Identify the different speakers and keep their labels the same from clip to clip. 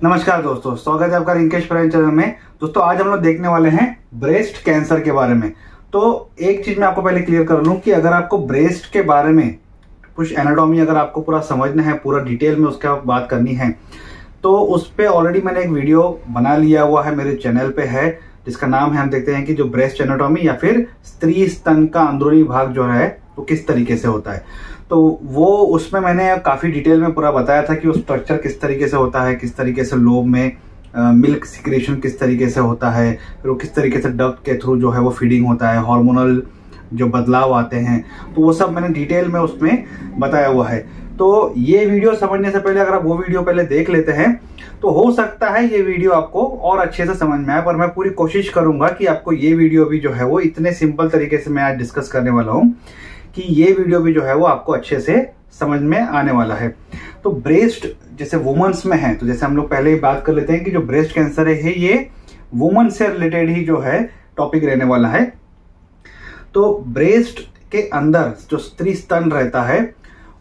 Speaker 1: नमस्कार दोस्तों, स्वागत है आपका रिंकेश प्राइन चैनल में। दोस्तों आज हम लोग देखने वाले हैं ब्रेस्ट कैंसर के बारे में। तो एक चीज मैं आपको पहले क्लियर कर लूं कि अगर आपको ब्रेस्ट के बारे में कुछ एनाटॉमी अगर आपको पूरा समझना है, पूरा डिटेल में उसका बात करनी है, तो उस पर ऑलरेडी मैंने एक वीडियो बना लिया हुआ है, मेरे चैनल पे है, जिसका नाम है हम देखते हैं कि जो ब्रेस्ट एनाटॉमी या फिर स्त्री स्तन का अंदरूनी भाग जो है वो किस तरीके से होता है। तो वो उसमें मैंने काफी डिटेल में पूरा बताया था कि वो स्ट्रक्चर किस तरीके से होता है, किस तरीके से लोब में मिल्क सिक्रेशन किस तरीके से होता है, फिर वो किस तरीके से डक्ट के थ्रू जो है वो फीडिंग होता है, हार्मोनल जो बदलाव आते हैं, तो वो सब मैंने डिटेल में उसमें बताया हुआ है। तो ये वीडियो समझने से पहले अगर आप वो वीडियो पहले देख लेते हैं तो हो सकता है ये वीडियो आपको और अच्छे से समझ में आए, पर मैं पूरी कोशिश करूंगा कि आपको ये वीडियो भी जो है वो इतने सिंपल तरीके से मैं आज डिस्कस करने वाला हूं कि ये वीडियो भी जो है वो आपको अच्छे से समझ में आने वाला है। तो ब्रेस्ट जैसे वुमेन्स में है, तो जैसे हम लोग पहले ही बात कर लेते हैं कि जो ब्रेस्ट कैंसर है ये वुमेन से रिलेटेड ही जो है टॉपिक रहने वाला है। तो ब्रेस्ट के अंदर जो स्त्री स्तन रहता है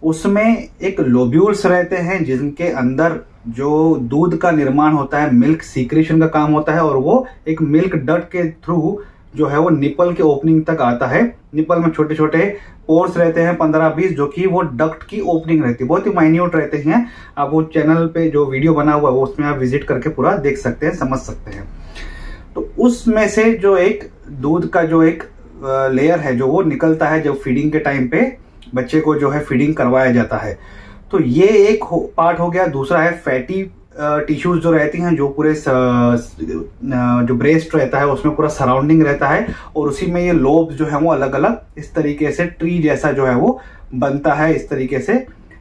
Speaker 1: उसमें एक लोब्यूल्स रहते हैं जिनके अंदर जो दूध का निर्माण होता है, मिल्क सीक्रेशन का काम होता है, और वो एक मिल्क डक्ट के थ्रू जो है वो निपल के ओपनिंग तक आता है। निपल में छोटे छोटे पोर्स रहते हैं 15-20, जो कि वो डक्ट की ओपनिंग रहती है, बहुत ही माइन्यूट रहते हैं। आप वो चैनल पे जो वीडियो बना हुआ है वो उसमें आप विजिट करके पूरा देख सकते हैं, समझ सकते हैं। तो उसमें से जो एक दूध का जो एक लेयर है जो वो निकलता है जब फीडिंग के टाइम पे बच्चे को जो है फीडिंग करवाया जाता है। तो ये एक पार्ट हो गया। दूसरा है फैटी टिश्यूज जो रहती हैं, जो पूरे जो ब्रेस्ट रहता है उसमें पूरा सराउंडिंग रहता है, और उसी में ये लोब जो है वो अलग अलग इस तरीके से ट्री जैसा जो है वो बनता है, इस तरीके से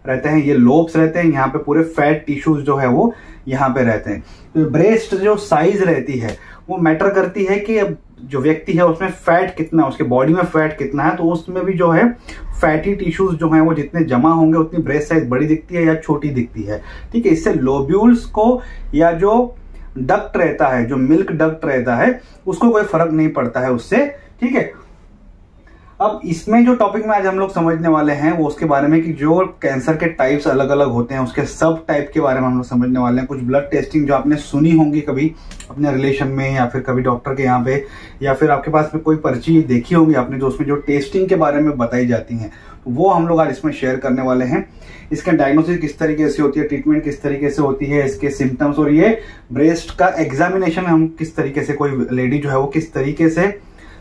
Speaker 1: रहते हैं। ये लोब्स रहते हैं, यहाँ पे पूरे फैट टिश्यूज जो है वो यहाँ पे रहते हैं। तो ब्रेस्ट जो साइज रहती है वो मैटर करती है कि अब जो व्यक्ति है उसमें फैट कितना, उसके बॉडी में फैट कितना है। तो उसमें भी जो है फैटी टिश्यूज जो है वो जितने जमा होंगे उतनी ब्रेस्ट साइज बड़ी दिखती है या छोटी दिखती है। ठीक है, इससे लोब्यूल्स को या जो डक्ट रहता है, जो मिल्क डक्ट रहता है, उसको कोई फर्क नहीं पड़ता है उससे। ठीक है, अब इसमें जो टॉपिक में आज हम लोग समझने वाले हैं वो उसके बारे में कि जो कैंसर के टाइप्स अलग अलग होते हैं उसके सब टाइप के बारे में हम लोग समझने वाले हैं। कुछ ब्लड टेस्टिंग जो आपने सुनी होंगी कभी अपने रिलेशन में, या फिर कभी डॉक्टर के यहाँ पे, या फिर आपके पास में कोई पर्ची देखी होगी आपने जो उसमें जो टेस्टिंग के बारे में बताई जाती हैं, वो हम लोग आज इसमें शेयर करने वाले हैं। इसका डायग्नोसिस किस तरीके से होती है, ट्रीटमेंट किस तरीके से होती है, इसके सिम्टम्स, और ये ब्रेस्ट का एग्जामिनेशन हम किस तरीके से, कोई लेडी जो है वो किस तरीके से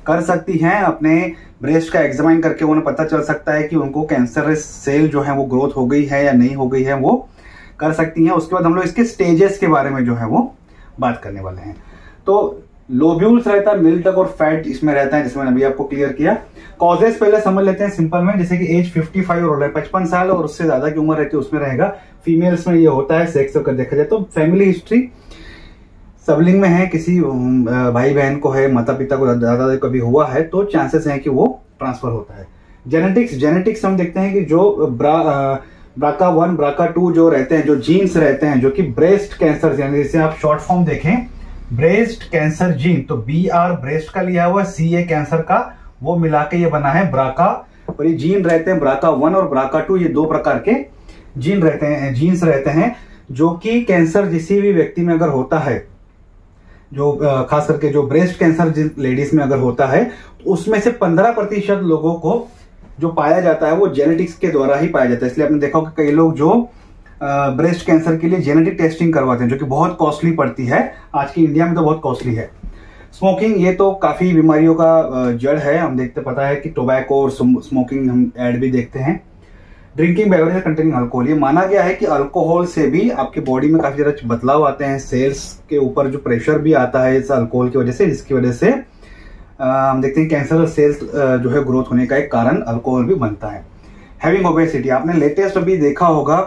Speaker 1: कर सकती हैं। अपने ब्रेस्ट का एग्जामाइन करके उन्हें पता चल सकता है कि उनको कैंसर सेल जो है वो ग्रोथ हो गई है या नहीं हो गई है, वो कर सकती हैं। उसके बाद हम लोग इसके स्टेजेस के बारे में जो है वो बात करने वाले हैं। तो लोब्यूल्स रहता है, मिल्क डक्ट और फैट इसमें रहता है, जिसमें अभी आपको क्लियर किया। कॉजेस पहले समझ लेते हैं सिंपल में, जैसे कि एज 55 और 55 साल और उससे ज्यादा की उम्र रहती है उसमें रहेगा। फीमेल्स में ये होता है, सेक्स अगर देखा जाए तो। फैमिली हिस्ट्री सबलिंग में है, किसी भाई बहन को है, माता पिता को दादा कभी हुआ है, तो चांसेस हैं कि वो ट्रांसफर होता है। जेनेटिक्स हम देखते हैं कि जो BRCA1 BRCA2 जो रहते हैं, जो जीन्स रहते हैं, जो कि ब्रेस्ट कैंसर, यानी जिसे आप शॉर्ट फॉर्म देखें ब्रेस्ट कैंसर जीन, तो BR ब्रेस्ट का लिया हुआ, CA कैंसर का, वो मिला के ये बना है BRCA। और ये जीन रहते हैं BRCA1 और BRCA2, ये दो प्रकार के जीन रहते हैं, जीन्स रहते हैं, जो कि कैंसर किसी भी व्यक्ति में अगर होता है, जो खास करके जो ब्रेस्ट कैंसर जिन लेडीज में अगर होता है, तो उसमें से 15% लोगों को जो पाया जाता है वो जेनेटिक्स के द्वारा ही पाया जाता है। इसलिए आपने देखा होगा कई लोग जो ब्रेस्ट कैंसर के लिए जेनेटिक टेस्टिंग करवाते हैं, जो कि बहुत कॉस्टली पड़ती है। आज की इंडिया में तो बहुत कॉस्टली है। स्मोकिंग, ये तो काफी बीमारियों का जड़ है। हम देखते पता है कि टोबैको और स्मोकिंग हम एड भी देखते हैं। ड्रिंकिंग बेवरेज कंटेनिंग अल्कोहल, ये माना गया है कि अल्कोहल से भी आपके बॉडी में काफी ज्यादा बदलाव आते हैं। सेल्स के ऊपर जो प्रेशर भी आता है इस अल्कोहल की वजह से, जिसकी वजह से हम देखते हैं कैंसर सेल्स जो है ग्रोथ होने का एक कारण अल्कोहल भी बनता है। हैविंग ओबेसिटी, आपने लेटेस्ट अभी देखा होगा,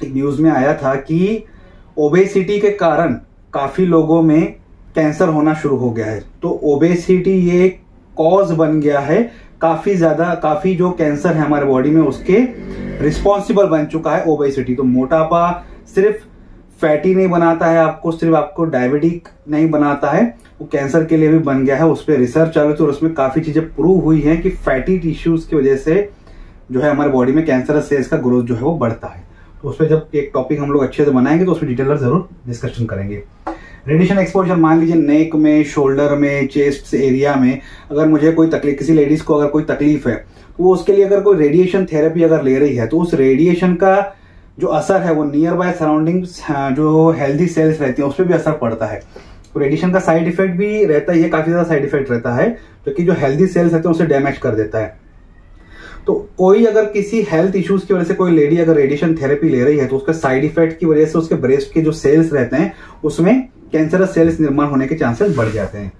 Speaker 1: एक न्यूज में आया था कि ओबेसिटी के कारण काफी लोगों में कैंसर होना शुरू हो गया है। तो ओबेसिटी ये एक कॉज बन गया है, काफी जो कैंसर है हमारे बॉडी में उसके रिस्पॉन्सिबल बन चुका है ओबेसिटी। तो मोटापा सिर्फ फैटी नहीं बनाता है आपको, सिर्फ आपको डायबिटिक नहीं बनाता है, वो कैंसर के लिए भी बन गया है। उस पर रिसर्च चल रही है और उसमें काफी चीजें प्रूव हुई हैं कि फैटी टिश्यूज की वजह से जो है हमारे बॉडी में कैंसरस सेल्स का ग्रोथ जो है वो बढ़ता है। तो उस पर जब एक टॉपिक हम लोग अच्छे से बनाएंगे तो उसमें डिटेलर जरूर डिस्कशन करेंगे। रेडिएशन एक्सपोजर, मान लीजिए नेक में, शोल्डर में, चेस्ट एरिया में अगर मुझे कोई तकलीफ, किसी लेडीज को अगर कोई तकलीफ है तो वो उसके लिए अगर कोई रेडिएशन थेरेपी अगर ले रही है तो उस रेडिएशन का जो असर है वो नियर बाय सराउंडिंग्स जो हेल्दी सेल्स रहती हैं उस पर भी असर पड़ता है। तो रेडिएशन का साइड इफेक्ट भी रहता है, ये काफी ज्यादा साइड इफेक्ट रहता है क्योंकि जो हेल्दी सेल्स रहते हैं उसे डैमेज कर देता है। तो कोई अगर किसी हेल्थ इश्यूज की वजह से कोई लेडी अगर रेडिएशन थेरेपी ले रही है तो उसके साइड इफेक्ट की वजह से उसके ब्रेस्ट के जो सेल्स रहते हैं उसमें कैंसरस सेल्स निर्माण होने के चांसेस बढ़ जाते हैं।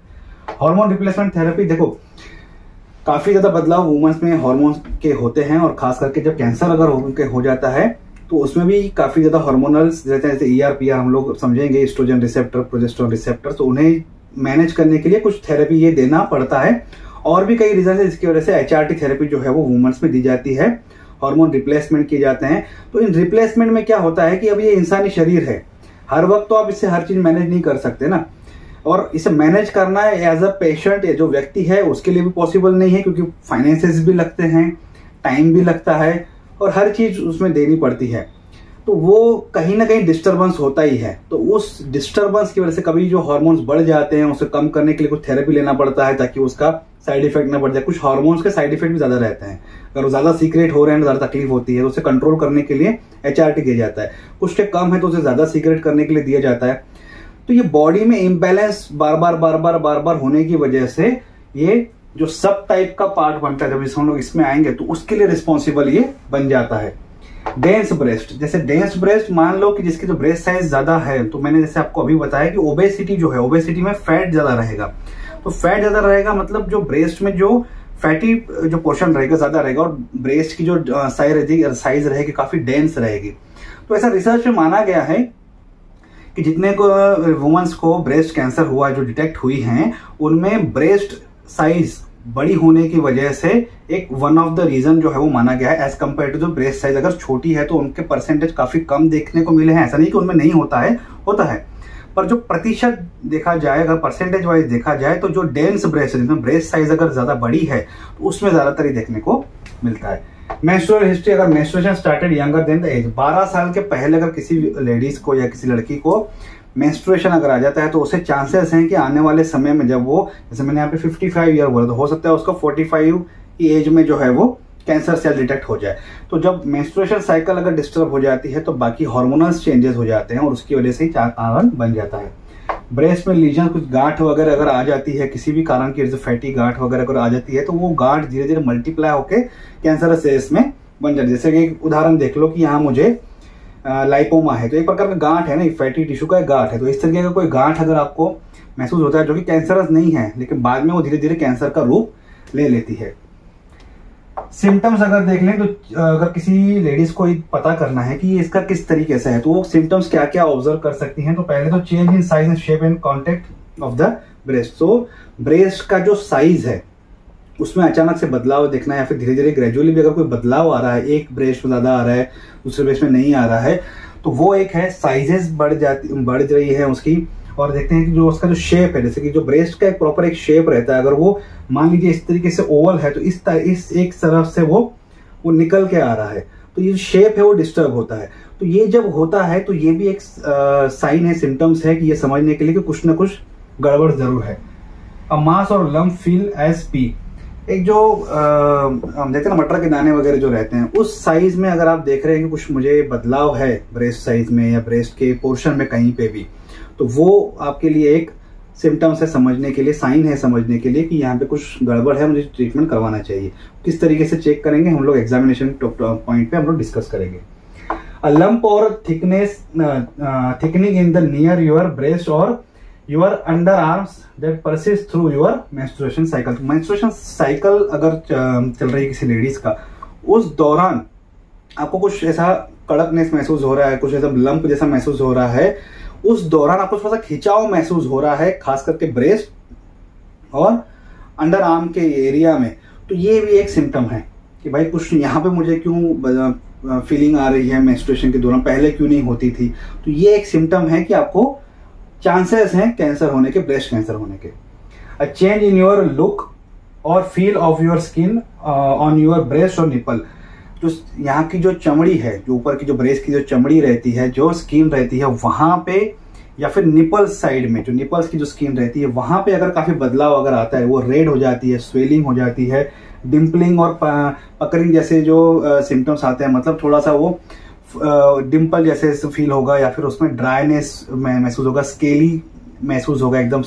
Speaker 1: हार्मोन रिप्लेसमेंट थेरेपी, देखो काफी ज्यादा बदलाव वुमेन्स में हार्मोन के होते हैं और खास करके जब कैंसर अगर हो जाता है तो उसमें भी काफी ज्यादा हार्मोनल्स रहते हैं, जैसे ER हम लोग समझेंगे, एस्ट्रोजन रिसेप्टर, प्रोजेस्टेरोन रिसेप्टर। तो उन्हें मैनेज करने के लिए कुछ थेरेपी ये देना पड़ता है और भी कई रीजन है जिसकी वजह से HRT थेरेपी जो है वो वुमेन्स में दी जाती है, हार्मोन रिप्लेसमेंट किए जाते हैं। तो इन रिप्लेसमेंट में क्या होता है कि अब ये इंसानी शरीर है, हर वक्त तो आप इससे हर चीज मैनेज नहीं कर सकते ना, और इसे मैनेज करना एज अ पेशेंट जो व्यक्ति है उसके लिए भी पॉसिबल नहीं है क्योंकि फाइनेंसेस भी लगते हैं, टाइम भी लगता है और हर चीज उसमें देनी पड़ती है। तो वो कहीं ना कहीं डिस्टरबेंस होता ही है। तो उस डिस्टरबेंस की वजह से कभी जो हार्मोन्स बढ़ जाते हैं उसे कम करने के लिए कुछ थेरेपी लेना पड़ता है ताकि उसका साइड इफेक्ट ना बढ़ जाए। कुछ हार्मोन्स के साइड इफेक्ट भी ज्यादा रहते हैं, अगर वो ज्यादा सीक्रेट हो रहे हैं, ज्यादा तकलीफ होती है तो उसे कंट्रोल करने के लिए HRT दिया जाता है। कुछ के कम है तो उसे ज्यादा सीक्रेट करने के लिए दिया जाता है। तो ये बॉडी में इम्बैलेंस बार बार होने की वजह से ये जो सब टाइप का पार्ट बनता है, जब हम लोग इसमें आएंगे तो उसके लिए रिस्पॉन्सिबल ये बन जाता है। डेंस ब्रेस्ट, जैसे डेंस ब्रेस्ट मान लो कि जिसकी जो ब्रेस्ट साइज ज्यादा है, तो मैंने जैसे आपको अभी बताया कि ओबेसिटी जो है, ओबेसिटी में फैट ज्यादा रहेगा। तो फैट ज्यादा रहेगा मतलब जो ब्रेस्ट में जो फैटी जो पोर्शन रहेगा ज्यादा रहेगा और ब्रेस्ट की जो साइज रहेगी काफी डेंस रहेगी। तो ऐसा रिसर्च में माना गया है कि जितने को वुमेन्स को ब्रेस्ट कैंसर हुआ जो डिटेक्ट हुई हैं उनमें ब्रेस्ट साइज बड़ी होने की वजह से एक वन ऑफ द रीजन जो है वो माना गया है। एज कम्पेयर टू जो ब्रेस्ट साइज अगर छोटी है तो उनके परसेंटेज काफी कम देखने को मिले हैं। ऐसा नहीं कि उनमें नहीं होता है, होता है, पर जो प्रतिशत देखा जाए, अगर परसेंटेज वाइज देखा जाए तो जो डेंस ब्रेस्ट है जिसमें ब्रेस्ट साइज अगर ज्यादा बड़ी है तो उसमें ज्यादातर ही देखने को मिलता है। मेंस्ट्रुअल हिस्ट्री, अगर menstruation started younger than the age, 12 साल के पहले अगर किसी लेडीज को या किसी लड़की को मेंस्ट्रुएशन अगर आ जाता है तो उससे चांसेस हैं कि आने वाले समय में जब वो, जैसे मैंने यहाँ पे 55 ईयर बोला, तो हो सकता है उसको 45 की एज में जो है वो कैंसर सेल डिटेक्ट हो जाए। तो जब मेंस्ट्रुएशन साइकिल अगर डिस्टर्ब हो जाती है तो बाकी हार्मोनल चेंजेस हो जाते हैं और उसकी वजह से ही कारण बन जाता है। ब्रेस्ट में लीजन, कुछ गांठ वगैरह अगर आ जाती है किसी भी कारण की, जैसे फैटी गांठ वगैरह अगर आ जाती है तो वो गांठ धीरे धीरे मल्टीप्लाई होकर कैंसर सेल्स में बन जाती है। जैसे कि एक उदाहरण देख लो कि यहाँ मुझे लाइपोमा है, तो एक प्रकार का गांठ है ना, फैटी टिश्यू का एक गांठ है। तो इस तरीके का कोई गांठ अगर आपको महसूस होता है जो कि कैंसरस नहीं है लेकिन बाद में वो धीरे धीरे कैंसर का रूप ले लेती है। सिम्टम्स अगर देख लें तो अगर किसी लेडीज को पता करना है कि इसका किस तरीके से है तो वो सिम्टम्स क्या क्या ऑब्जर्व कर सकती हैं। तो पहले तो change in size and shape and contact of the breast. तो ब्रेस्ट का जो साइज है उसमें अचानक से बदलाव देखना है या फिर धीरे धीरे ग्रेजुअली भी अगर कोई बदलाव आ रहा है, एक ब्रेस्ट में ज्यादा आ रहा है दूसरे ब्रेस्ट में नहीं आ रहा है, तो वो एक है साइजेस बढ़ रही है उसकी। और देखते हैं कि जो उसका जो शेप है, जैसे कि जो ब्रेस्ट का एक प्रॉपर एक शेप रहता है, अगर वो मान लीजिए इस तरीके से ओवल है तो इस एक तरफ से वो निकल के आ रहा है तो ये शेप है वो डिस्टर्ब होता है। तो ये जब होता है तो ये भी एक साइन है, सिम्टम्स है कि ये समझने के लिए कि कुछ ना कुछ गड़बड़ जरूर है। अ मास और लम्प फील एज पी, एक जो हम देखते हैं ना मटर के दाने वगैरह जो रहते हैं उस साइज में अगर आप देख रहे हैं कि कुछ मुझे बदलाव है ब्रेस्ट साइज में या ब्रेस्ट के पोर्शन में कहीं पे भी, तो वो आपके लिए एक सिम्टम्स है समझने के लिए, साइन है समझने के लिए कि यहाँ पे कुछ गड़बड़ है, मुझे ट्रीटमेंट करवाना चाहिए। किस तरीके से चेक करेंगे हम लोग एग्जामिनेशन पॉइंट पे हम लोग डिस्कस करेंगे। A lump or thickening in the near your breast or your underarms that persist through your menstruation cycle. Menstruation cycle अगर चल रही है किसी लेडीज का, उस दौरान आपको कुछ ऐसा कड़कनेस महसूस हो रहा है, कुछ ऐसा लंप जैसा महसूस हो रहा है, उस दौरान आपको थोड़ा सा खिंचाव महसूस हो रहा है खास करके ब्रेस्ट और अंडर आर्म के एरिया में, तो ये भी एक सिम्टम है कि भाई कुछ यहाँ पे मुझे क्यों फीलिंग आ रही है मेंस्ट्रुएशन के दौरान, पहले क्यों नहीं होती थी। तो ये एक सिम्टम है कि आपको चांसेस हैं कैंसर होने के, ब्रेस्ट कैंसर होने के। A change in your look or feel of your skin on your breast or nipple, जो यहाँ की जो चमड़ी है, जो ऊपर की जो ब्रेस्ट की जो चमड़ी रहती है, जो स्किन रहती है वहां पे, या फिर निपल्स साइड में जो निपल्स की जो स्किन रहती है वहां पे अगर काफी बदलाव अगर आता है, वो रेड हो जाती है, स्वेलिंग हो जाती है, डिम्पलिंग और पकरिंग जैसे जो सिम्टम्स आते हैं, मतलब थोड़ा सा वो डिम्पल जैसे फील होगा, या फिर उसमें ड्राइनेस महसूस होगा, स्केली महसूस होगा, एकदम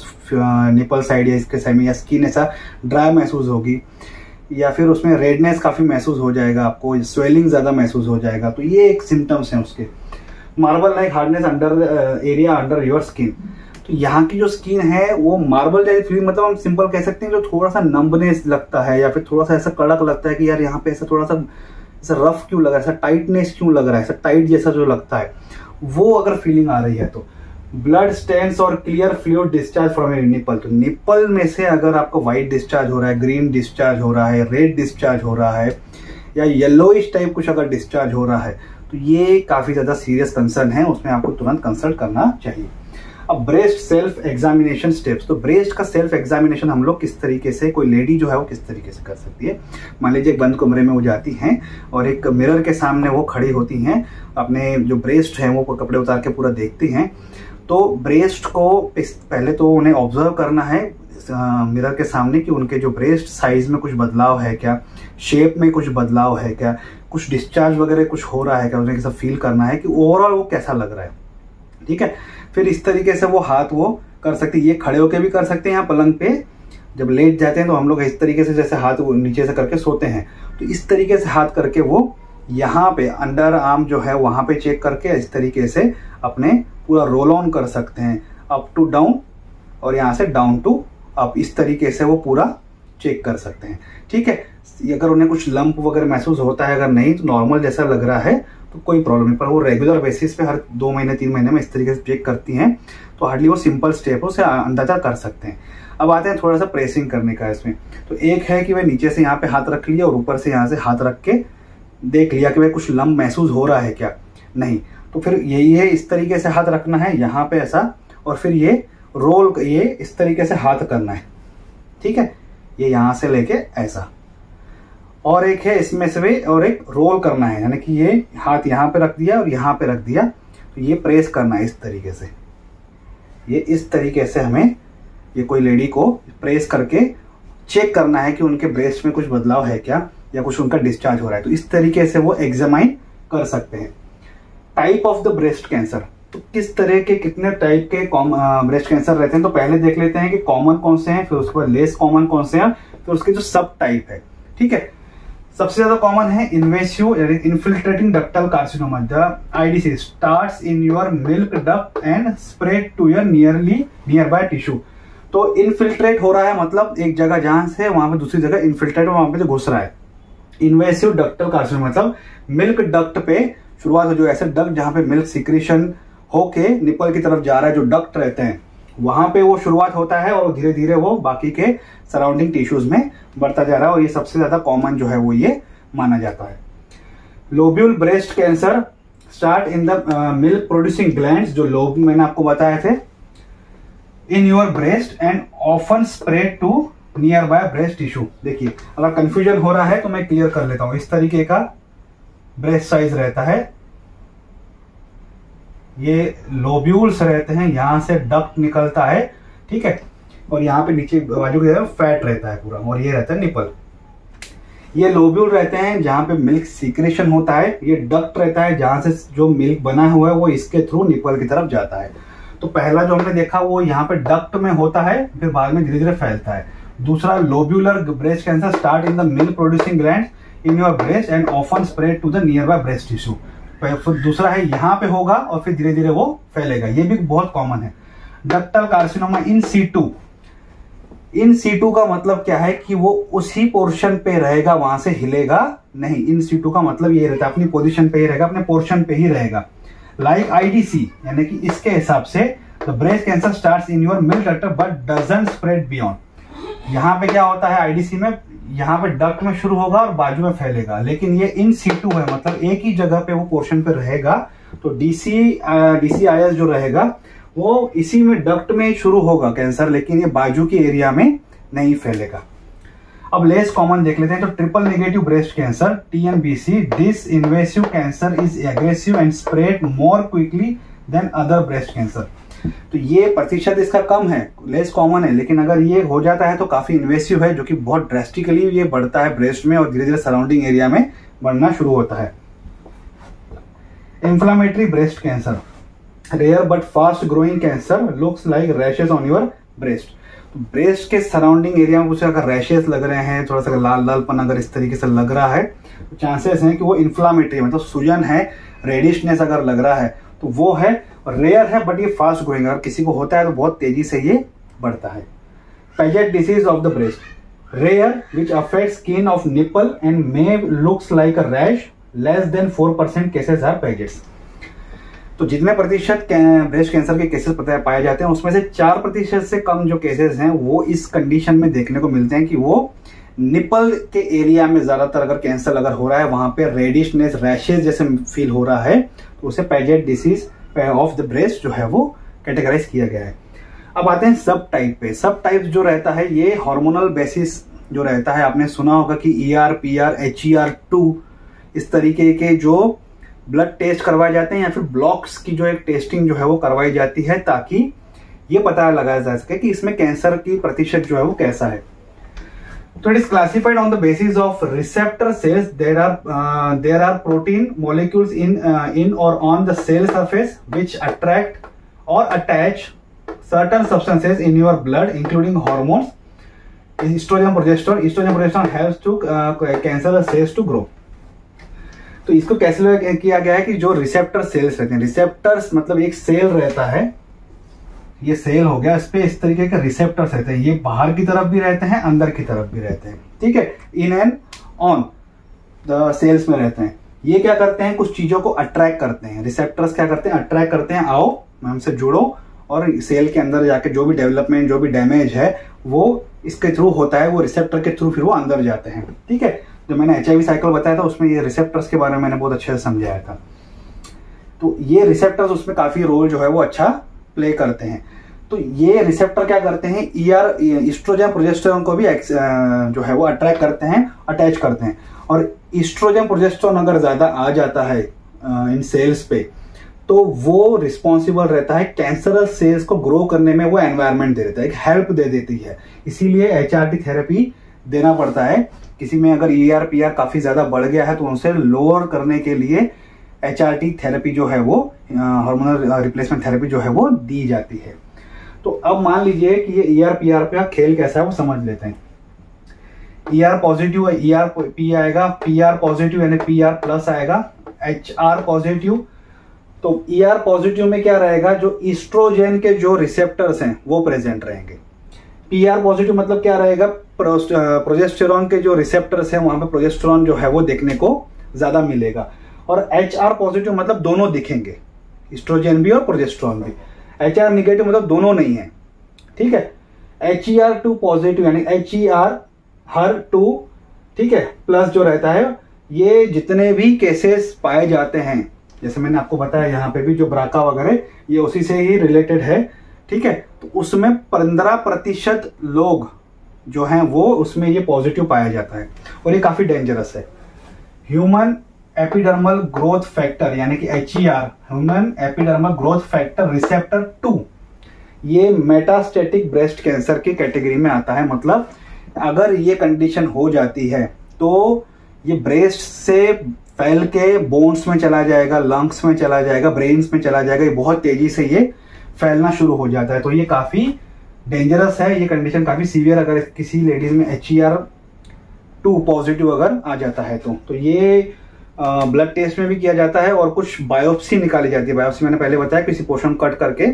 Speaker 1: निपल साइड या इसके सेमी या स्किन ऐसा ड्राई महसूस होगी, या फिर उसमें रेडनेस काफी महसूस हो जाएगा, आपको स्वेलिंग ज्यादा महसूस हो जाएगा। तो ये एक सिम्टम्स हैं उसके। Marble like hardness under area under your skin, तो यहाँ की जो स्किन है वो मार्बल जैसी फीलिंग, मतलब हम सिंपल कह सकते हैं जो थोड़ा सा नम्बनेस लगता है, या फिर थोड़ा सा ऐसा कड़क लगता है कि यार यहाँ पे ऐसा थोड़ा सा ऐसा रफ क्यों लग रहा है, ऐसा टाइटनेस क्यों लग रहा है, ऐसा टाइट जैसा जो लगता है, वो अगर फीलिंग आ रही है तो ब्लड स्टेन्स और clear fluid discharge from your nipple, तो निपल में से अगर आपको व्हाइट डिस्चार्ज हो रहा है, ग्रीन डिस्चार्ज हो रहा है, रेड डिस्चार्ज हो रहा है, या येलोइश टाइप कुछ अगर डिस्चार्ज हो रहा है, तो ये काफी ज्यादा सीरियस कंसर्न है, उसमें आपको तुरंत कंसल्ट करना चाहिए। अब ब्रेस्ट सेल्फ एग्जामिनेशन स्टेप्स, तो ब्रेस्ट का सेल्फ एग्जामिनेशन हम लोग किस तरीके से, कोई लेडी जो है वो किस तरीके से कर सकती है। मान लीजिए एक बंद कमरे में वो जाती हैं और एक मिरर के सामने वो खड़ी होती हैं, अपने जो ब्रेस्ट है वो कपड़े उतार के पूरा देखती हैं। तो ब्रेस्ट को पहले तो उन्हें ऑब्जर्व करना है मिरर के सामने कि उनके जो ब्रेस्ट साइज में कुछ बदलाव है क्या, शेप में कुछ बदलाव है क्या, कुछ डिस्चार्ज वगैरह कुछ हो रहा है क्या, उन्हें कैसा फील करना है कि ओवरऑल वो कैसा लग रहा है। ठीक है, फिर इस तरीके से वो हाथ वो कर सकती है, ये खड़े होके भी कर सकते हैं, यहाँ पलंग पे जब लेट जाते हैं तो हम लोग इस तरीके से जैसे हाथ नीचे से करके सोते हैं, तो इस तरीके से हाथ करके वो यहाँ पे अंडर आर्म जो है वहां पे चेक करके इस तरीके से अपने पूरा रोल ऑन कर सकते हैं, अप टू डाउन और यहाँ से डाउन टू अप, इस तरीके से वो पूरा चेक कर सकते हैं। ठीक है, अगर उन्हें कुछ लंप वगैरह महसूस होता है, अगर नहीं तो नॉर्मल जैसा लग रहा है तो कोई प्रॉब्लम नहीं, पर वो रेगुलर बेसिस पे हर 2 महीने 3 महीने में इस तरीके से चेक करती हैं, तो हार्डली वो सिंपल स्टेप से अंदाजा कर सकते हैं। अब आते हैं थोड़ा सा प्रेसिंग करने का इसमें, तो एक है कि वह नीचे से यहाँ पे हाथ रख लिया और ऊपर से यहाँ से हाथ रख के देख लिया कि भाई कुछ लंप महसूस हो रहा है क्या, नहीं, तो फिर यही है, इस तरीके से हाथ रखना है यहाँ पे ऐसा, और फिर ये रोल ये इस तरीके से हाथ करना है। ठीक है, ये यहाँ से लेके ऐसा, और एक है इसमें से भी और एक रोल करना है, यानी कि ये हाथ यहाँ पे रख दिया और यहाँ पे रख दिया, तो ये प्रेस करना है इस तरीके से, ये इस तरीके से हमें ये कोई लेडी को प्रेस करके चेक करना है कि उनके ब्रेस्ट में कुछ बदलाव है क्या, या कुछ उनका डिस्चार्ज हो रहा है, तो इस तरीके से वो एग्जामाइन कर सकते हैं। Type of the breast cancer, तो किस तरह के कितने टाइप के ब्रेस्ट कैंसर रहते हैं, तो पहले देख लेते हैं कि कॉमन कौन से हैं, फिर उसके बाद लेस कॉमन कौन से हैं, फिर उसके जो सब टाइप है। ठीक है, सबसे ज्यादा कॉमन है invasive infiltrating ductal carcinoma. The IDC starts in your milk duct and spread to your nearby tissue. तो इन्फिल्ट्रेट हो रहा है मतलब एक जगह जहां से वहां पे दूसरी जगह इन्फिल्ट्रेट वहां पे जो घुस रहा है। इन्वेसिव डक्टल कार्सिनोमा मतलब मिल्क डक्ट पे शुरुआत हो, जो ऐसे डक्ट जहां पे मिल्क सिक्रेशन होके निपल की तरफ जा रहा है, जो डक्ट रहते हैं वहां पे वो शुरुआत होता है और धीरे धीरे वो बाकी के सराउंडिंग टिश्यूज में बढ़ता जा रहा है, और ये सबसे ज्यादा कॉमन जो है वो ये माना जाता है। Lobule breast cancer start in the milk producing glands, जो लोब मैंने आपको बताए थे, in your breast and often spread to nearby breast tissue. देखिए अगर कंफ्यूजन हो रहा है तो मैं क्लियर कर लेता हूं, इस तरीके का ब्रेस्ट साइज रहता है, ये लोब्यूल्स रहते हैं, यहां से डक्ट निकलता है। ठीक है, और यहाँ पे नीचे बाजू की तरफ फैट रहता है पूरा, और ये रहता है निपल। ये लोब्यूल रहते हैं जहां पे मिल्क सीक्रेशन होता है, ये डक्ट रहता है जहां से जो मिल्क बना हुआ है वो इसके थ्रू निपल की तरफ जाता है। तो पहला जो हमने देखा वो यहाँ पे डक्ट में होता है, फिर बाद में धीरे धीरे फैलता है। दूसरा lobular breast cancer start in the milk producing glands in your breast and often spread to the nearby breast tissue. फिर दूसरा है यहाँ पे होगा और फिर धीरे धीरे वो फैलेगा, ये भी बहुत कॉमन है। Ductal carcinoma in situ, in situ का मतलब क्या है कि वो उसी पोर्शन पे रहेगा, वहां से हिलेगा नहीं। इन सीटू का मतलब ये रहता है अपनी पोजीशन पे ही रहेगा, अपने पोर्शन पे ही रहेगा। लाइक आईडीसी यानी कि इसके हिसाब से the breast cancer starts in your milk duct but doesn't spread beyond. यहाँ पे क्या होता है आईडीसी में, यहाँ पे डक्ट में शुरू होगा और बाजू में फैलेगा, लेकिन ये इन सीटू है मतलब एक ही जगह पे वो पोर्शन पे रहेगा। तो डीसीआईएस जो रहेगा वो इसी में डक्ट में शुरू होगा कैंसर, लेकिन ये बाजू के एरिया में नहीं फैलेगा। अब लेस कॉमन देख लेते हैं। तो triple negative breast cancer TNBC, this invasive cancer is aggressive and spread more quickly than other breast cancer. तो ये प्रतिशत इसका कम है, लेस कॉमन है, लेकिन अगर ये हो जाता है तो काफी इन्वेसिव है, जो कि बहुत ड्रेस्टिकली ये बढ़ता है ब्रेस्ट में और धीरे धीरे सराउंडिंग एरिया में बढ़ना शुरू होता है। Inflammatory breast cancer, rare but fast growing cancer, looks like rashes on your breast. तो ब्रेस्ट के सराउंडिंग एरिया में कुछ अगर रैशेस लग रहे हैं, थोड़ा सा लाल लालपन अगर इस तरीके से लग रहा है, तो चांसेस हैं कि वो इन्फ्लामेटरी मतलब सूजन है, रेडिशनेस अगर लग रहा है तो वो है। और रेयर है बट ये फास्ट ग्रोइंग, अगर किसी को होता है तो बहुत तेजी से ये बढ़ता है। Paget disease of the breast, rare which affect skin of nipple and may looks like a rash, less than 4% cases are Paget's. तो जितने प्रतिशत ब्रेस्ट कैंसर के केसेस पाए जाते हैं उसमें से 4% से कम जो केसेस हैं वो इस कंडीशन में देखने को मिलते हैं कि वो निपल के एरिया में ज्यादातर अगर कैंसर अगर हो रहा है, वहां पे रेडिशनेस रैशेज जैसे फील हो रहा है, तो उसे Paget disease of the breast जो है वो कैटेगराइज किया गया है। अब आते हैं सब टाइप पे। सब टाइप जो रहता है ये हार्मोनल बेसिस जो रहता है, आपने सुना होगा कि ER, PR, HER2 इस तरीके के जो ब्लड टेस्ट करवाए जाते हैं या फिर ब्लॉक्स की जो एक टेस्टिंग जो है वो करवाई जाती है, ताकि ये पता लगाया जा सके कि इसमें कैंसर की प्रतिशत जो है वो कैसा है। So it is classified on the basis of receptor cells. There are protein molecules in or on the cell surface which attract or attach certain substances in your blood, including hormones. Estrogen, progesterone. Estrogen, progesterone helps to cancer cells to grow. तो इसको कैसे किया गया है कि जो receptor cells रहते हैं, रिसेप्टर्स मतलब एक सेल रहता है, ये सेल हो गया, इस पे इस तरीके के रिसेप्टर्स रहते हैं, ये बाहर की तरफ भी रहते हैं, अंदर की तरफ भी रहते हैं, ठीक है, in and on the cells में रहते हैं। ये क्या करते हैं, कुछ चीजों को अट्रैक्ट करते हैं। रिसेप्टर्स क्या करते हैं, अट्रैक्ट करते हैं, आओ हमसे जुड़ो, और सेल के अंदर जाके जो भी डेवलपमेंट, जो भी डैमेज है वो इसके थ्रू होता है, वो रिसेप्टर के थ्रू फिर वो अंदर जाते हैं, ठीक है। जो मैंने HIV साइकिल बताया था उसमें ये रिसेप्टर्स के बारे में मैंने बहुत अच्छे से समझाया था। तो ये रिसेप्टर्स उसमें काफी रोल जो है वो अच्छा प्ले करते हैं। तो ये रिसेप्टर क्या करते हैं, ईस्ट्रोजन प्रोजेस्टेरोन को भी जो है वो अट्रैक्ट करते हैं, अटैच करते हैं। और ईस्ट्रोजन प्रोजेस्टेरोन अगर ज्यादा आ जाता है इन सेल्स पे, तो वो रिस्पॉन्सिबल रहता है कैंसरस सेल्स को ग्रो करने में, वो एनवायरनमेंट दे देता है, एक हेल्प दे देती है। इसीलिए HRT थेरेपी देना पड़ता है। किसी में अगर ER PR काफी ज्यादा बढ़ गया है तो उसे लोअर करने के लिए HRT थेरेपी जो है वो, हार्मोनल रिप्लेसमेंट थेरेपी जो है वो दी जाती है। तो अब मान लीजिए कि ये ER PR का खेल कैसा है वो समझ लेते हैं। ER पॉजिटिव है, ERP आएगा, PR पॉजिटिव यानी PR प्लस आएगा, HR पॉजिटिव। तो ER पॉजिटिव में क्या रहेगा, जो ईस्ट्रोजन के जो रिसेप्टर्स हैं वो प्रेजेंट रहेंगे। PR पॉजिटिव मतलब क्या रहेगा, प्रोजेस्टेरॉन के जो रिसेप्टर्स हैं वहां पे प्रोजेस्टेरॉन जो है वो देखने को ज्यादा मिलेगा। और HR पॉजिटिव मतलब दोनों दिखेंगे, ईस्ट्रोजन भी और प्रोजेस्टेरॉन भी। HR निगेटिव मतलब दोनों नहीं है, ठीक है। HER2 पॉजिटिव यानी HER2, ठीक है, प्लस जो रहता है, ये जितने भी केसेस पाए जाते हैं, जैसे मैंने आपको बताया यहाँ पे भी जो ब्राका वगैरह, ये उसी से ही रिलेटेड है, ठीक है। तो उसमें 15% लोग जो हैं वो उसमें ये पॉजिटिव पाया जाता है, और ये काफी डेंजरस है। ह्यूमन एपिडर्मल ग्रोथ फैक्टर यानी कि HER, human epidermal growth factor receptor 2, ये मेटास्टेटिक ब्रेस्ट कैंसर की कैटेगरी में आता है। मतलब अगर ये कंडीशन हो जाती है तो ये ब्रेस्ट से फैल के बोन्स में चला जाएगा, लंग्स में चला जाएगा, ब्रेन्स में चला जाएगा, ये बहुत तेजी से ये फैलना शुरू हो जाता है। तो ये काफी डेंजरस है, ये कंडीशन काफी सीवियर अगर किसी लेडीज में HER2 पॉजिटिव अगर आ जाता है तो ये ब्लड टेस्ट में भी किया जाता है, और कुछ बायोप्सी निकाली जाती है। बायोप्सी मैंने पहले बताया, किसी पोर्शन कट करके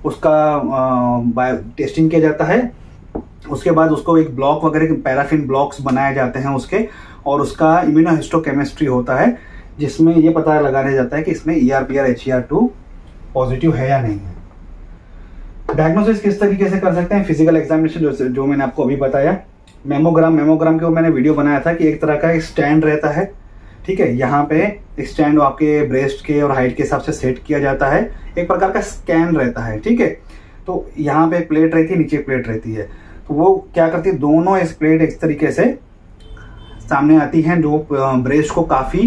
Speaker 1: उसका टेस्टिंग किया जाता है, उसके बाद उसको एक ब्लॉक वगैरह पैराफिन ब्लॉक्स बनाए जाते हैं उसके, और उसका इम्यूनोहिस्टोकेमिस्ट्री होता है जिसमें ये पता लगाया जाता है कि इसमें ER PR HER2 पॉजिटिव है या नहीं है। डायग्नोसिस किस तरीके से कर सकते हैं, फिजिकल एग्जामिनेशन जो मैंने आपको अभी बताया। मेमोग्राम के मैंने वीडियो बनाया था कि एक तरह का एक स्टैंड रहता है, ठीक है, यहाँ पे एक स्टैंड आपके ब्रेस्ट के और हाइट के हिसाब से सेट किया जाता है, एक प्रकार का स्कैन रहता है, ठीक है। तो यहाँ पे प्लेट रहती है, नीचे प्लेट रहती है, तो वो क्या करती है, दोनों प्लेट इस तरीके से सामने आती हैं, जो ब्रेस्ट को काफी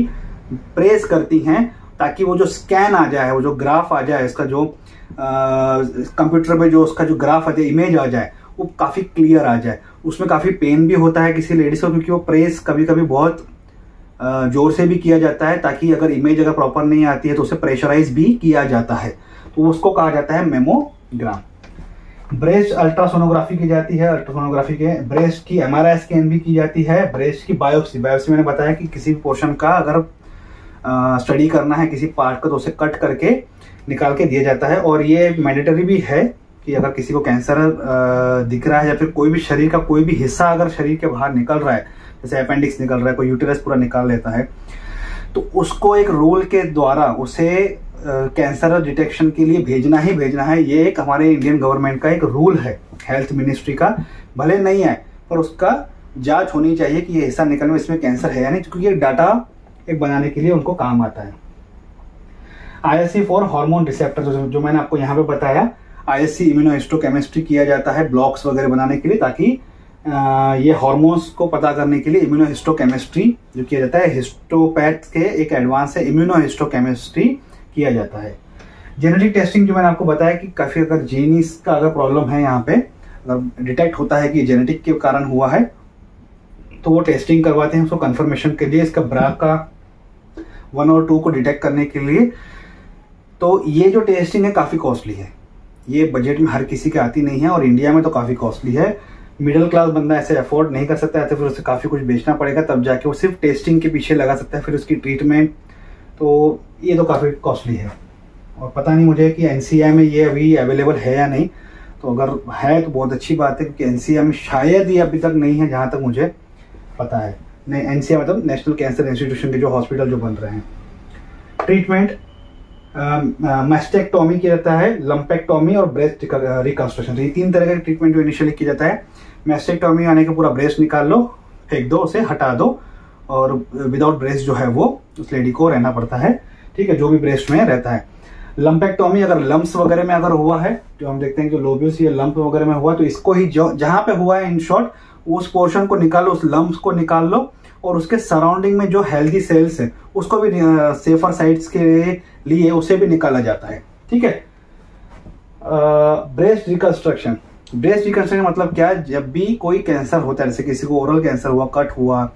Speaker 1: प्रेस करती हैं, ताकि वो जो स्कैन आ जाए, वो जो ग्राफ आ जाए, इसका जो कंप्यूटर पे जो उसका जो ग्राफ आ जाए, इमेज आ जाए, वो काफी क्लियर आ जाए। उसमें काफी पेन भी होता है किसी लेडीज को, क्योंकि वो प्रेस कभी कभी बहुत जोर से भी किया जाता है, ताकि अगर इमेज अगर प्रॉपर नहीं आती है तो उसे प्रेशराइज भी किया जाता है, तो उसको कहा जाता है मेमोग्राम। ब्रेस्ट अल्ट्रासोनोग्राफी की जाती है, अल्ट्रासोनोग्राफी के ब्रेस्ट की MRI स्कैन भी की जाती है। ब्रेस्ट की बायोप्सी मैंने बताया कि किसी भी पोर्शन का अगर स्टडी करना है किसी पार्ट का, तो उसे कट करके निकाल के दिया जाता है। और ये मैंडेटरी भी है कि अगर किसी को कैंसर दिख रहा है, या फिर कोई भी शरीर का कोई भी हिस्सा अगर शरीर के बाहर निकल रहा है, जैसे अपेंडिक्स निकल रहा है, कोई यूटेरस पूरा निकाल लेता है, तो उसको एक रूल के द्वारा उसे कैंसर डिटेक्शन के लिए भेजना ही भेजना है। ये एक हमारे इंडियन गवर्नमेंट का एक रूल है, हेल्थ मिनिस्ट्री का, भले नहीं है पर उसका जांच होनी चाहिए कि ये हिस्सा निकलने में इसमें कैंसर है या नहीं, क्योंकि ये डाटा एक बनाने के लिए उनको काम आता है। ISC फॉर हार्मोन रिसेप्टर, जो मैंने आपको यहाँ पे बताया, ISC इम्यूनोहिस्टोकेमिस्ट्री किया जाता है ब्लॉक्स वगैरह बनाने के लिए, ताकि ये हार्मोन्स को पता करने के लिए इम्यूनोहिस्टोकेमिस्ट्री जो किया जाता है, हिस्टोपैथ के एक एडवांस है, इम्यूनोहिस्टोकेमिस्ट्री किया जाता है। जेनेटिक टेस्टिंग जो मैंने आपको बताया कि काफी अगर जीन्स का अगर प्रॉब्लम है, यहाँ पे अगर डिटेक्ट होता है कि जेनेटिक के कारण हुआ है, तो वो टेस्टिंग करवाते हैं उसको कंफर्मेशन के लिए, इसका BRCA 1 और 2 को डिटेक्ट करने के लिए। तो ये जो टेस्टिंग है काफी कॉस्टली है, ये बजट में हर किसी के आती नहीं है, और इंडिया में तो काफी कॉस्टली है। मिडिल क्लास बंदा ऐसे अफोर्ड नहीं कर सकता है, तो फिर उसे काफी कुछ बेचना पड़ेगा, तब जाके वो सिर्फ टेस्टिंग के पीछे लगा सकता है, फिर उसकी ट्रीटमेंट, तो ये तो काफी कॉस्टली है। और पता नहीं मुझे कि NCI में ये अभी अवेलेबल है या नहीं, तो अगर है तो बहुत अच्छी बात है, क्योंकि NCI में शायद ये अभी तक नहीं है, जहां तक मुझे पता है। नहीं, NCI मतलब नेशनल कैंसर इंस्टीट्यूशन के जो हॉस्पिटल जो बन रहे हैं। ट्रीटमेंट मैस्टेक्टोमी किया जाता है, लंपेक्टोमी और ब्रेस्ट रिकंस्ट्रक्शन, ये 3 तरह का ट्रीटमेंट जो इनिशियली किया जाता है। मैस्टेक्टोमी यानी कि पूरा ब्रेस्ट निकाल लो, फेंक दो, उसे हटा दो, और विदाउट ब्रेस्ट जो है वो उस लेडी को रहना पड़ता है, ठीक है, जो भी ब्रेस्ट में रहता है। लंपेक्टोमी अगर लम्प्स वगैरह में अगर हुआ है, जो हम देखते हैं कि लोब्यूल्स या लंप वगैरह में हुआ, तो इसको ही जहां पे हुआ है, इन शॉर्ट उस पोर्शन को निकालो, उस लम्प्स को निकाल लो, और उसके सराउंडिंग में जो हेल्दी सेल्स है उसको भी सेफर साइड्स के लिए उसे भी निकाला जाता है, ठीक है। ब्रेस्ट रिकंस्ट्रक्शन मतलब क्या है, जब भी कोई कैंसर होता है, जैसे किसी को ओरल कैंसर हुआ, कट हुआ,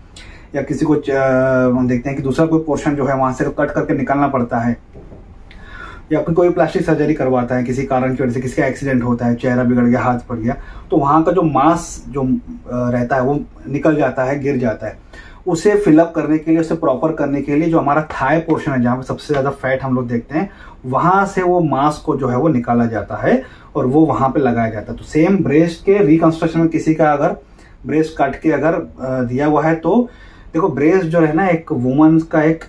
Speaker 1: या किसी को हम देखते हैं कि दूसरा कोई पोर्शन जो है वहां से कट करके निकालना पड़ता है, या कोई प्लास्टिक सर्जरी करवाता है किसी कारण की वजह से, किसी का एक्सीडेंट होता है, चेहरा बिगड़ गया, हाथ पड़ गया, तो वहां का जो मांस जो रहता है वो निकल जाता है, गिर जाता है। उसे फिलअप करने के लिए, उसे प्रॉपर करने के लिए, जो हमारा थाई पोर्शन है, जहाँ पे सबसे ज्यादा फैट हम लोग देखते हैं, वहां से वो मांस को जो है वो निकाला जाता है और वो वहां पे लगाया जाता है। तो सेम ब्रेस्ट के रिकंस्ट्रक्शन में किसी का अगर ब्रेस्ट काट के अगर दिया हुआ है, तो देखो ब्रेस्ट जो है ना, एक वुमन का एक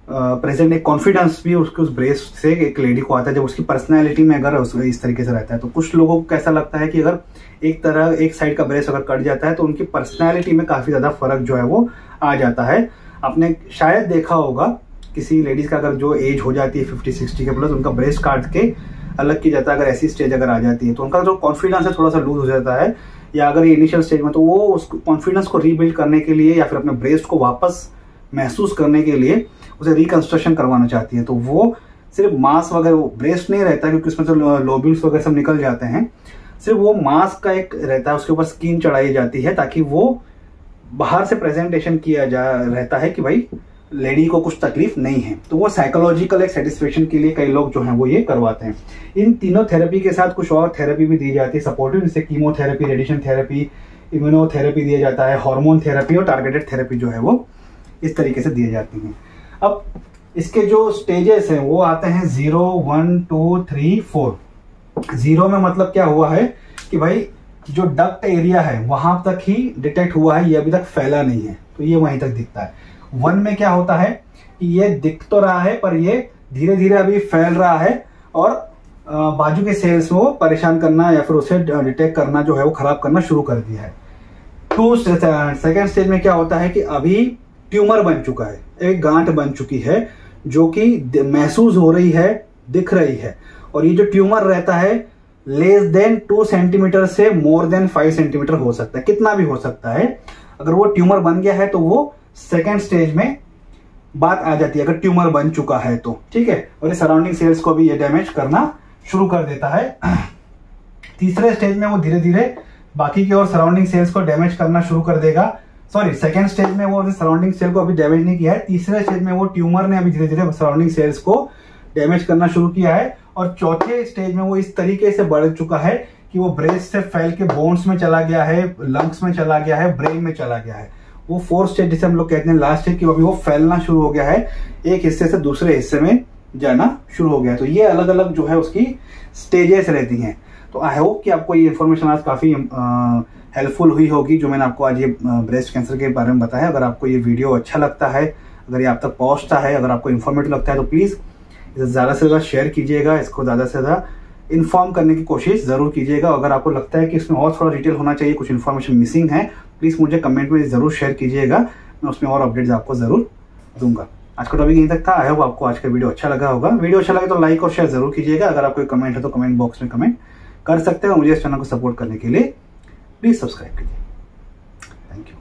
Speaker 1: प्रेजेंट एक कॉन्फिडेंस भी उसके उस ब्रेस्ट से एक लेडी को आता है, जब उसकी पर्सनैलिटी में अगर इस तरीके से रहता है। तो कुछ लोगों को कैसा लगता है कि अगर एक साइड का ब्रेस्ट अगर कट जाता है, तो उनकी पर्सनैलिटी में काफी ज्यादा फर्क जो है वो आ जाता है। आपने शायद देखा होगा किसी लेडीज का अगर जो एज हो जाती है 50-60 के प्लस, उनका ब्रेस्ट काट के अलग किया जाता है, अगर ऐसी स्टेज अगर आ जाती है, तो उनका जो कॉन्फिडेंस है थोड़ा सा लूज हो जाता है, या अगर ये इनिशियल स्टेज में, तो वो उस कॉन्फिडेंस को रीबिल्ड करने के लिए या फिर अपने ब्रेस्ट को वापस महसूस करने के लिए उसे रिकंस्ट्रक्शन करवाना चाहती है। तो वो सिर्फ मांस वगैरह, ब्रेस्ट नहीं रहता क्योंकि उसमें तो लोब्यूल्स वगैरह सब निकल जाते हैं, सिर्फ वो मांस का एक रहता है, उसके ऊपर स्किन चढ़ाई जाती है, ताकि वो बाहर से प्रेजेंटेशन किया जा रहता है कि भाई लेडी को कुछ तकलीफ नहीं है। तो वो साइकोलॉजिकल एक सेटिस्फेक्शन के लिए कई लोग जो हैं वो ये करवाते हैं। इन तीनों थेरेपी के साथ कुछ और थेरेपी भी दी जाती है सपोर्टिव, जैसे कीमोथेरेपी, रेडिएशन थेरेपी, इम्यूनोथेरेपी दिया जाता है, हार्मोन थेरेपी और टारगेटेड थेरेपी जो है वो इस तरीके से दिए जाती हैं। अब इसके जो स्टेजेस हैं वो आते हैं 0, 1, 2, 3, 4। 0 में मतलब क्या हुआ है कि भाई जो डक्ट एरिया है वहां तक ही डिटेक्ट हुआ है, ये अभी तक फैला नहीं है, तो ये वहीं तक दिखता है। 1 में क्या होता है कि ये दिख तो रहा है पर ये धीरे धीरे अभी फैल रहा है, और बाजू के सेल्स को परेशान करना या फिर उसे डिटेक्ट करना जो है वो खराब करना शुरू कर दिया है। 2 सेकेंड स्टेज में क्या होता है कि अभी ट्यूमर बन चुका है, एक गांठ बन चुकी है जो कि महसूस हो रही है, दिख रही है, और ये जो ट्यूमर रहता है लेस देन 2 सेंटीमीटर से मोर देन 5 सेंटीमीटर हो सकता है, कितना भी हो सकता है। अगर वो ट्यूमर बन गया है तो वो सेकेंड स्टेज में बात आ जाती है, अगर ट्यूमर बन चुका है तो, ठीक है। और ये सराउंडिंग सेल्स को भी ये डैमेज करना शुरू कर देता है। तीसरे स्टेज में वो धीरे धीरे बाकी की और सराउंडिंग सेल्स को डैमेज करना शुरू कर देगा। सॉरी, सेकेंड स्टेज में वो सराउंडिंग सेल को अभी डैमेज नहीं किया है, तीसरे स्टेज में वो ट्यूमर ने अभी धीरे धीरे सराउंडिंग सेल्स को डैमेज करना शुरू किया है। और चौथे स्टेज में वो इस तरीके से बढ़ चुका है कि वो ब्रेस्ट से फैल के बोन्स में चला गया है, लंग्स में चला गया है, ब्रेन में चला गया है। वो फोर्थ स्टेज जिसे हम लोग कहते हैं लास्ट स्टेज, की अभी वो फैलना शुरू हो गया है, एक हिस्से से दूसरे हिस्से में जाना शुरू हो गया है। तो ये अलग अलग जो है उसकी स्टेजेस रहती हैं। तो आई होप कि आपको ये इन्फॉर्मेशन आज काफी हेल्पफुल हुई होगी, जो मैंने आपको आज ये ब्रेस्ट कैंसर के बारे में बताया। अगर आपको ये वीडियो अच्छा लगता है, अगर ये आप तक पहुंचता है, अगर आपको इन्फॉर्मेटिव लगता है, तो प्लीज इसे ज्यादा से ज्यादा शेयर कीजिएगा, इसको ज्यादा से ज्यादा इन्फॉर्म करने की कोशिश जरूर कीजिएगा। अगर आपको लगता है कि इसमें और थोड़ा डिटेल होना चाहिए, कुछ इन्फॉर्मेशन मिसिंग है, प्लीज मुझे कमेंट में जरूर शेयर कीजिएगा, मैं उसमें और अपडेट्स आपको जरूर दूंगा। आज का टॉपिक यहीं तक था। आई होप आपको आज का वीडियो अच्छा लगा होगा। वीडियो अच्छा लगे तो लाइक और शेयर जरूर कीजिएगा। अगर आपको कमेंट है तो कमेंट बॉक्स में कमेंट कर सकते हैं। मुझे इस चैनल को सपोर्ट करने के लिए प्लीज सब्सक्राइब कीजिए। Thank you.